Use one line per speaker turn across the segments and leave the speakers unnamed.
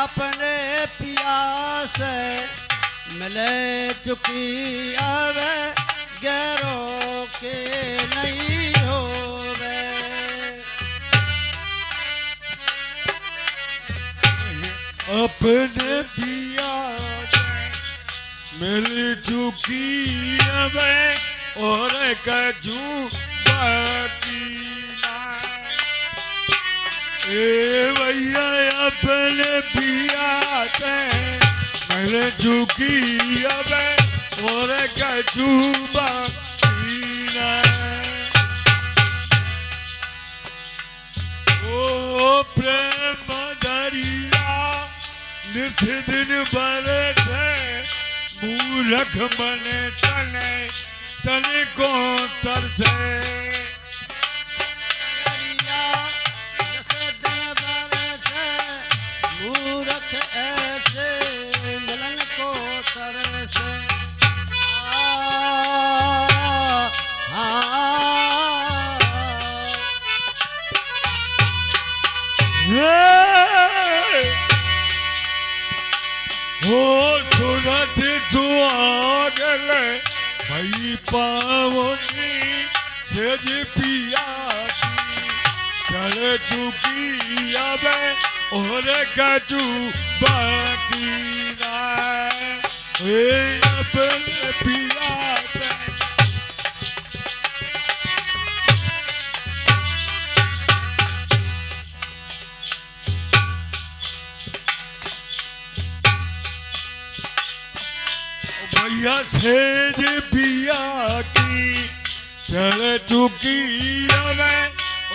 अपने पिया से मिले चुकी अब गैरों के नहीं होवे।
अपने पिया मिल चुकी अब और कछु बाकी ना। ए भैया अपने पिया से मिल चुकी अब और कछु बाकी ना। ओ प्रेम दरिया निस दिन बरसे मूर्ख मने तने तने को तरसे।
दरिया जैसे दिन बरसे मूर्ख ऐसे मिलन को तरसे।
हो सुरत दुआगले भई पावनी सेज पिया की चल चुकी अब और कछु बाकी ना। अपने पिया से भैया सेज पिया की चल चुकी अब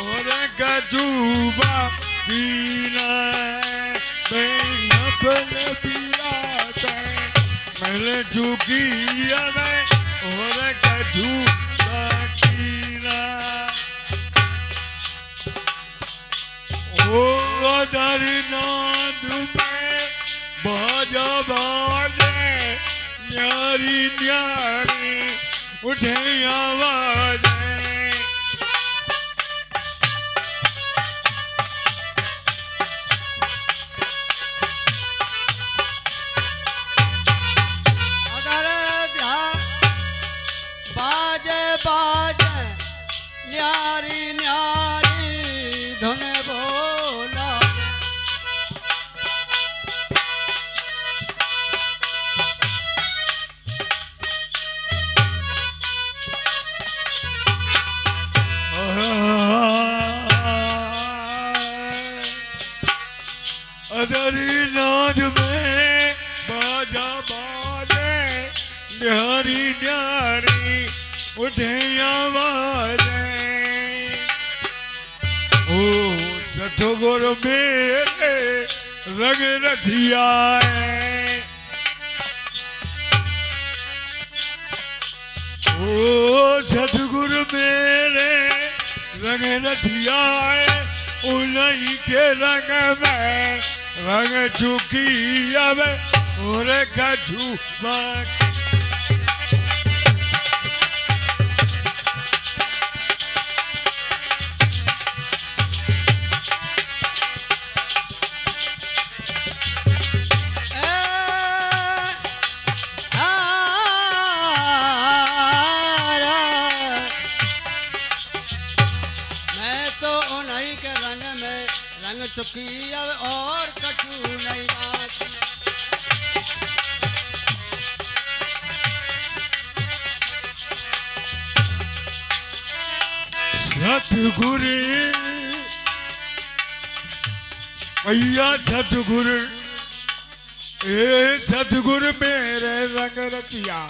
और कछु बाकी ना। अपने पिया से मिल चुकी अब और कछु बाकी ना। ओ दरनाद में बाजा बाजे न्यारी न्यारी उठे आवाज़ें।
अगर ध्यान बाजे बाजे न्यारी न्यारी धुन बोला।
अदरी नाद में बाजा बाजे न्यारी न्यारी उठे आवाज़ें। ओ सतगुर मेरे रंग रथिया ओ सतगुर मेरे रंग रथिया उन्हीं के रंग में रंग चुकी अब और कछु बाकी।
मैं तो उन्हीं के रंग में रंग चुकी अब और कछु नहीं बाकी।
सतगुर भैया सतगुर ए सतगुर मेरे रंग रतिया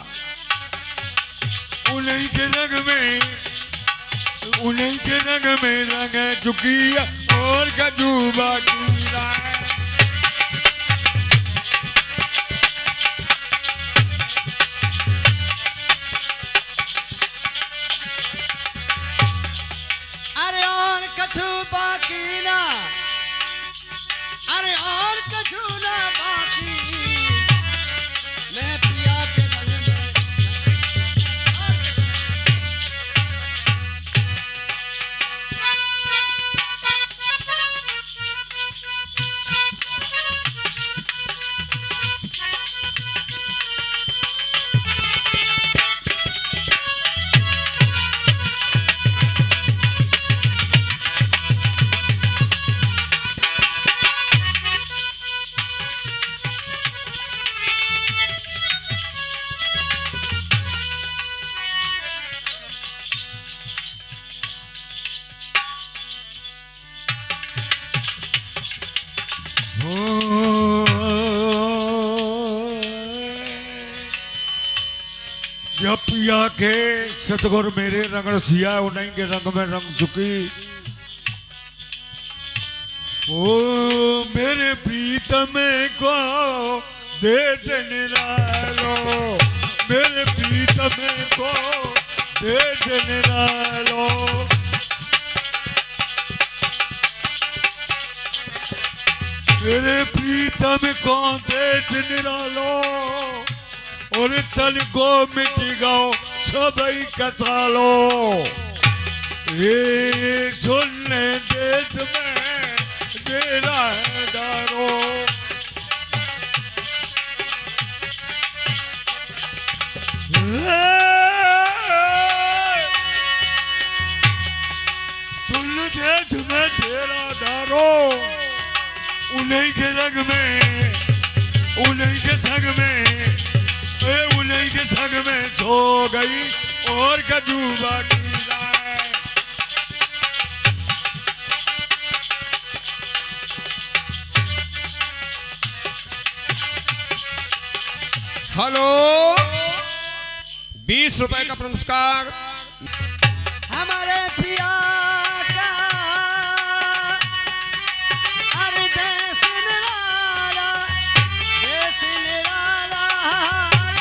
उन्हीं के रंग में रंग चुकी और कछु बाकी ना।
अरे और कछु बाकी ना। अरे और कछु ना बाकी। मैं पिया के रंग में
जब पिया के सतगुर मेरे रंग रसिया उन्हीं के रंग में रंग चुकी। ओ मेरे प्रीतम को दे निरालो, मेरे प्रीतम को दे निरालो। मेरे प्रीतम को दे निरालो और तन को मिट्टी गाओ सबई कसालो। ये सुनने देश में तेरा है डारो। सुन देश में तेरा डारो। उन्हीं के रंग में, उन्हीं के संग में, उन्हीं के संग में सो गई और कजूबा की राय।
हेलो, 20 रुपए का पुरस्कार
हमारे पिया का अरे देश निराला, देश निराला, हर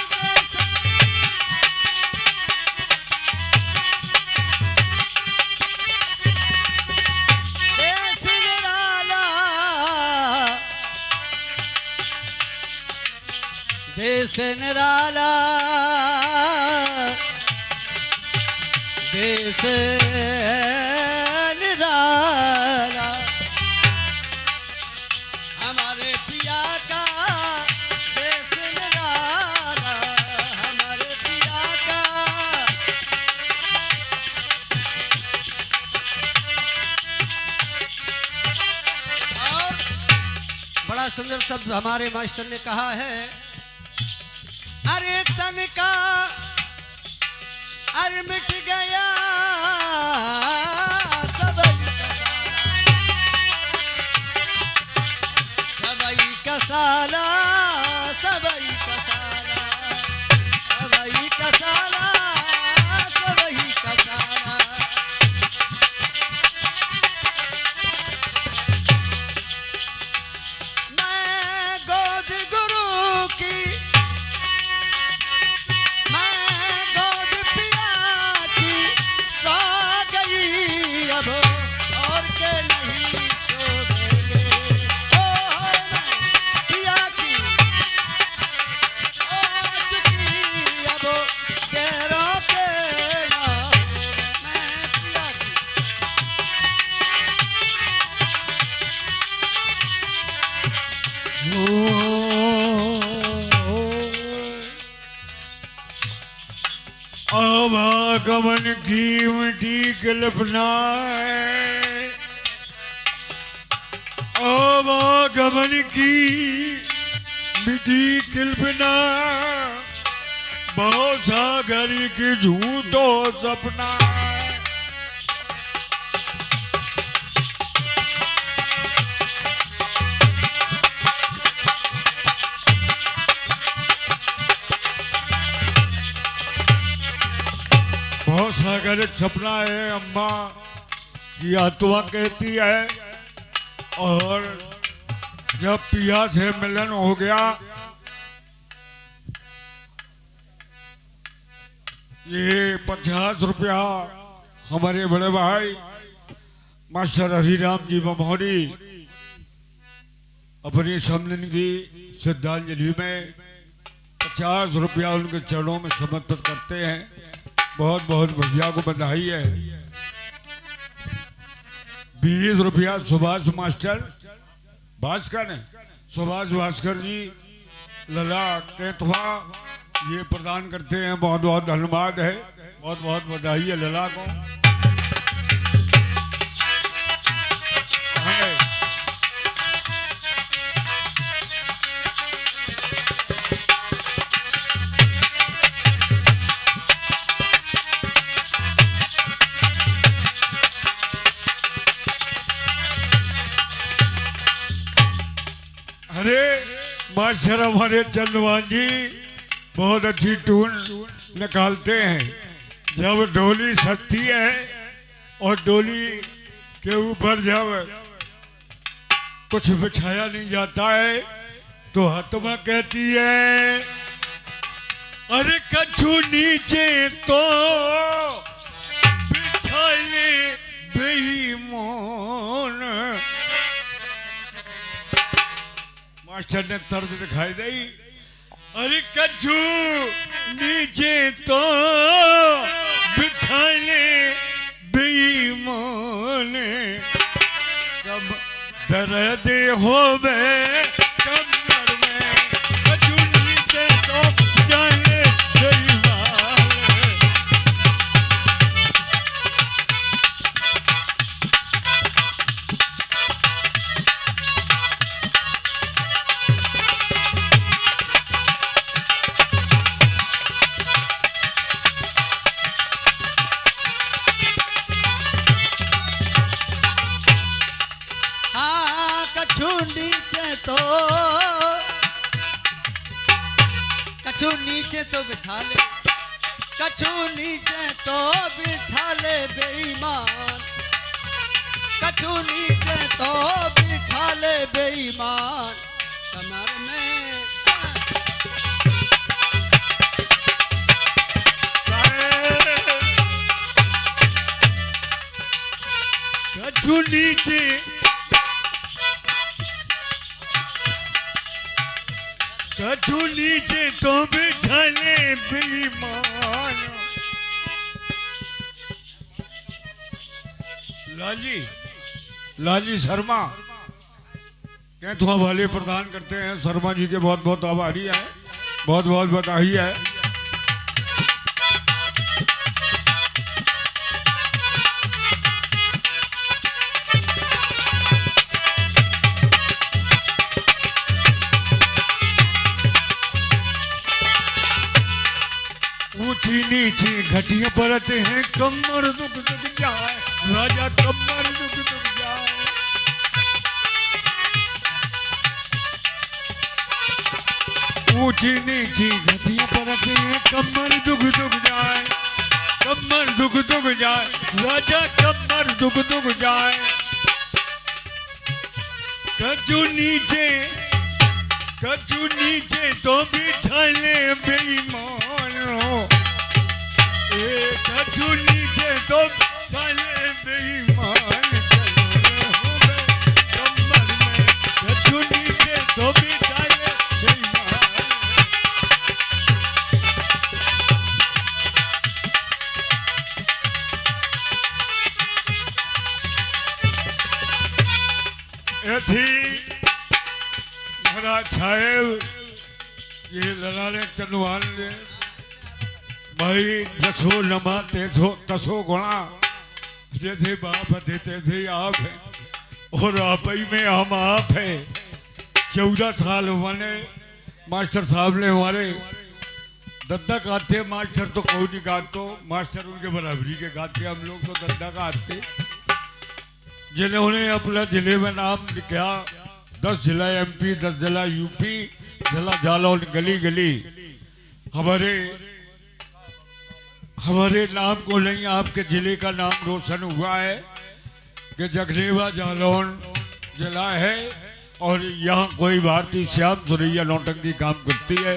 देश निराला, देश निराला, देश निराला। हमारे पिया का देश निराला, हमारे पिया का। और बड़ा सुंदर शब्द हमारे मास्टर ने कहा है, अरे तन का अरे मिट गया सबई का साला, सबई का साला, सबई का साला, सबई का साला। मैं गोद गुरु की, अब और के नहीं सोएंगे। ओ मैं पिया की आज की अब गैरों के ना होंगे। मैं पिया की
आवागमन की मिट्टी कल्पना है। आवागमन की मिट्टी कल्पना, बहुत सागर की झूठो सपना। बहुत सागर एक सपना है, अम्मा की आत्मा कहती है। और जब पिया से मिलन हो गया, ये 50 रुपया हमारे बड़े भाई मास्टर हरिराम जी बमौरी अपनी सम्मेलन की श्रद्धांजलि में 50 रुपया उनके चरणों में समर्पित करते हैं। बहुत बहुत भैया को बधाई है। 20 रुपया सुभाष मास्टर भास्कर है, सुभाष भास्कर जी लला केतवा ये प्रदान करते हैं। बहुत बहुत धन्यवाद है, बहुत बहुत बधाई है लला को। अरे मास्टर हमारे चंदवान जी बहुत अच्छी टून निकालते हैं। जब डोली सजती है और डोली के ऊपर जब कुछ बिछाया नहीं जाता है तो हतमा कहती है अरे कछु नीचे तो बिछाए बेईमान। मास्टर ने तर्ज दिखाई दी अरे कछु नीचे तो बिछाए बेईमान। कब दर्द हो बे कमर में कछु नीचे तो बिछाए बेईमान।
हाँ कछु नीचे तो बिछा ले, कछु नीचे तो बिछा ले बेईमान। कछु नीचे तो बिछा ले बेईमान। कमर में
कछु नीचे कछु नीचे तो बिछाले बेईमान। लाली शर्मा कैथुआ वाले प्रदान करते हैं। शर्मा जी के बहुत बहुत आभारी है, बहुत बहुत बधाई है। ऊंची नीची घटिया परते हैं कमर दुख दुख जाए राजा कमर दुख दुख जाए। ऊंची नीची घटिया परते हैं कमर दुख दुख जाए। कमर दुख दुख जाए राजा कमर दुख दुख जाए। कछु नीचे तो बिछाले बेईमान। कछु नीचे तो बिछाले बेईमान। कमर में कछु नीचे तो बिछाले बेईमान। महाराज साहेब ये लड़ाने चंदवान ने भाई जसो नमा तेजो तसो गुणा जैसे बाप देते थे आप है और आप ही में हम आप है। 14 साल मैंने मास्टर साहब ने हमारे दद्दा गाते। मास्टर तो कोई नहीं गाते, मास्टर उनके बराबरी के गाते, हम लोग तो दद्दा गाते। जिन्होंने अपना जिले में नाम लिखा 10 जिला MP, 10 जिला UP, जिला जालौन गली गली। हमारे नाम को नहीं आपके जिले का नाम रोशन हुआ है कि जगनेवा जालौन जिला है और यहाँ कोई भारतीय श्याम सुरैया नौटंकी काम करती है।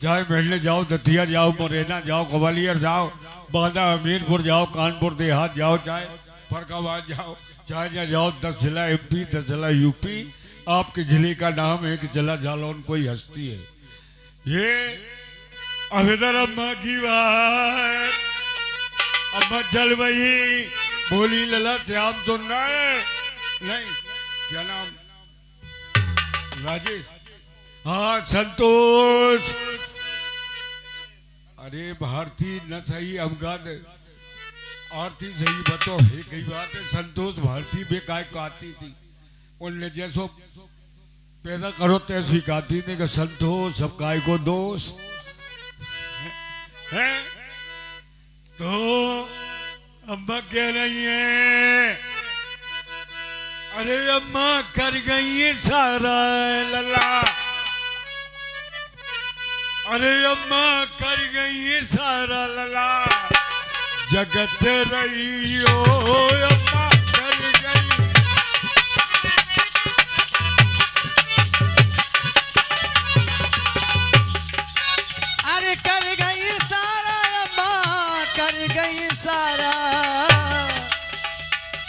चाहे महले जाओ, दतिया जाओ, मुरैना जाओ, ग्वालियर जाओ, बांदा हमीरपुर जाओ, कानपुर देहात जाओ, चाहे फरकाबाद जाओ, चाहे जहाँ जाओ, 10 जिला MP, 10 जिला UP। आपके जिले का नाम है कि जिला जालौन कोई हस्ती है। ये अब इधर अम्मा की बात, अम्मा चल भाई बोली लला श्याम सुन रहा है नहीं? क्या नाम? राजेश? हाँ संतोष। अरे भारती न सही अवगाद आरती सही बतो है कई बात है। संतोष भारती बेकाय कहती थी, उनने जैसो पैदा करो तैसी कहती थी कि संतोष सब काय को दोष है। तो अम्मा कह रही है अरे अम्मा कर गई सारा लला, अरे अम्मा कर गई सारा लला, जगत रही हो अम्मा कर गई।
अरे कर गई सारा अम्मा कर गई सारा,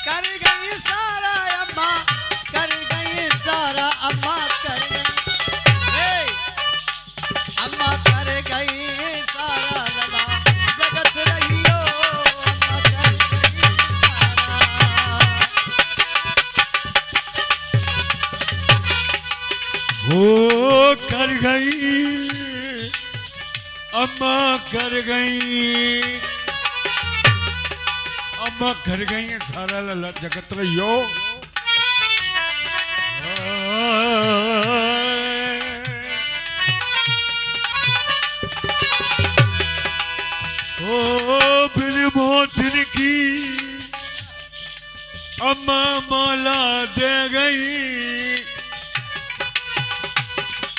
कर गई सारा अम्मा कर गई सारा, अम्मा कर गई, अम्मा कर गई सारा लला, जगत रही हो अम्मा कर गई सारा।
हो कर गई अम्मा कर गई, अम्मा कर गई सारा लला जगत रहियो। ओ बिन मोहसिन की अम्मा मौला दे गई,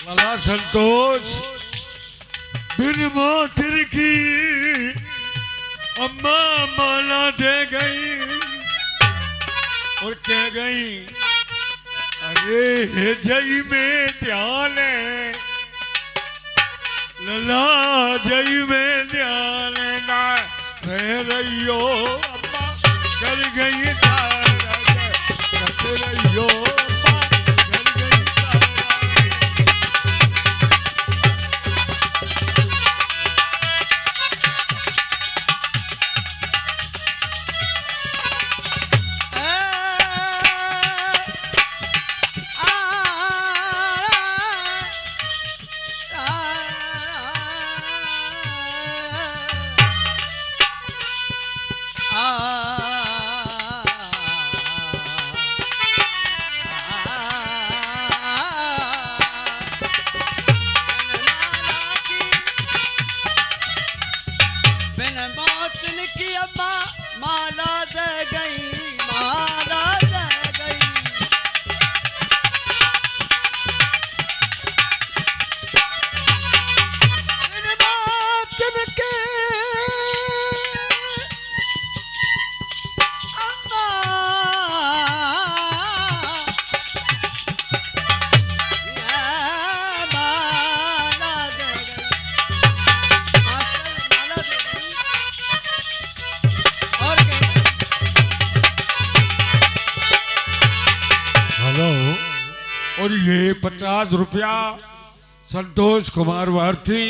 लला संतोष बिन मोहसिन की अम्मा मौला दे गई और कह गई अरे जई में ध्यान है लला, जई में ध्यान ना रह रही हो अम्मा कर गई सारा, कर रही हो अम्मा कर गई सारा। और ये 50 रुपया संतोष कुमार भारती